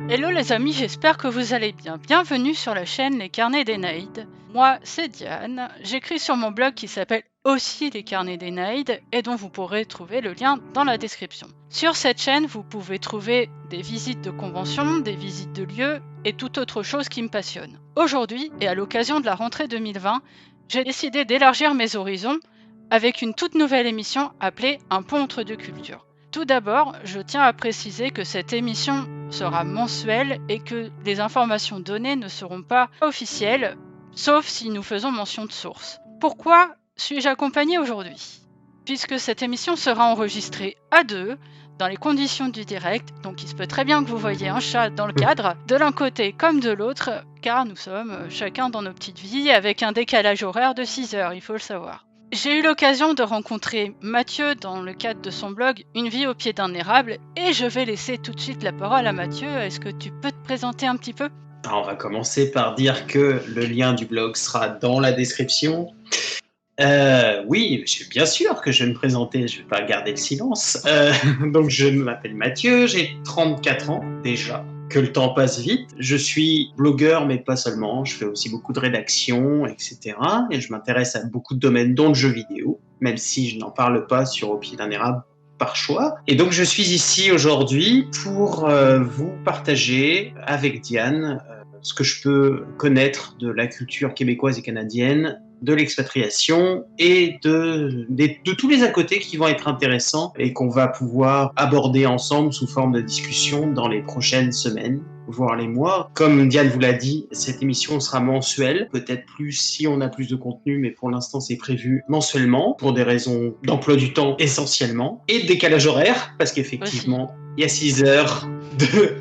Hello les amis, j'espère que vous allez bien. Bienvenue sur la chaîne Les Carnets d'Énaïde. Moi, c'est Diane. J'écris sur mon blog qui s'appelle aussi Les Carnets d'Énaïde et dont vous pourrez trouver le lien dans la description. Sur cette chaîne, vous pouvez trouver des visites de conventions, des visites de lieux et toute autre chose qui me passionne. Aujourd'hui, et à l'occasion de la rentrée 2020, j'ai décidé d'élargir mes horizons avec une toute nouvelle émission appelée Un pont entre deux cultures. Tout d'abord, je tiens à préciser que cette émission sera mensuelle et que les informations données ne seront pas officielles, sauf si nous faisons mention de source. Pourquoi suis-je accompagnée aujourd'hui ? Puisque cette émission sera enregistrée à deux, dans les conditions du direct, donc il se peut très bien que vous voyez un chat dans le cadre, de l'un côté comme de l'autre, car nous sommes chacun dans nos petites vies avec un décalage horaire de 6 heures, il faut le savoir. J'ai eu l'occasion de rencontrer Mathieu dans le cadre de son blog Une vie au pied d'un érable et je vais laisser tout de suite la parole à Mathieu. Est-ce que tu peux te présenter un petit peu ? On va commencer par dire que le lien du blog sera dans la description. Oui, bien sûr que je vais me présenter, je ne vais pas garder le silence. Donc je m'appelle Mathieu, j'ai 34 ans déjà, que le temps passe vite. Je suis blogueur, mais pas seulement, je fais aussi beaucoup de rédaction, etc. Et je m'intéresse à beaucoup de domaines, dont le jeu vidéo, même si je n'en parle pas sur Au pied d'un érable par choix. Et donc je suis ici aujourd'hui pour vous partager avec Diane ce que je peux connaître de la culture québécoise et canadienne, de l'expatriation et de tous les à côté qui vont être intéressants et qu'on va pouvoir aborder ensemble sous forme de discussion dans les prochaines semaines, voire les mois. Comme Diane vous l'a dit, cette émission sera mensuelle, peut-être plus si on a plus de contenu, mais pour l'instant c'est prévu mensuellement pour des raisons d'emploi du temps essentiellement et de décalage horaire parce qu'effectivement il y a 6 heures de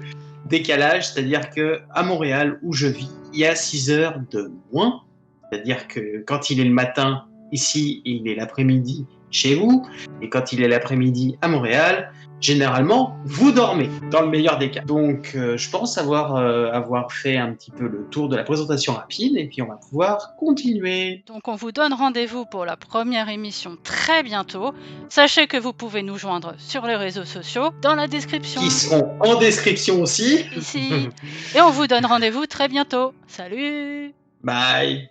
décalage, c'est-à-dire que à Montréal où je vis, il y a 6 heures de moins. C'est-à-dire que quand il est le matin, ici, il est l'après-midi chez vous. Et quand il est l'après-midi à Montréal, généralement, vous dormez, dans le meilleur des cas. Donc, je pense avoir fait un petit peu le tour de la présentation rapide. Et puis, on va pouvoir continuer. Donc on vous donne rendez-vous pour la première émission très bientôt. Sachez que vous pouvez nous joindre sur les réseaux sociaux, dans la description. Qui seront en description aussi. Ici. Et on vous donne rendez-vous très bientôt. Salut ! Bye.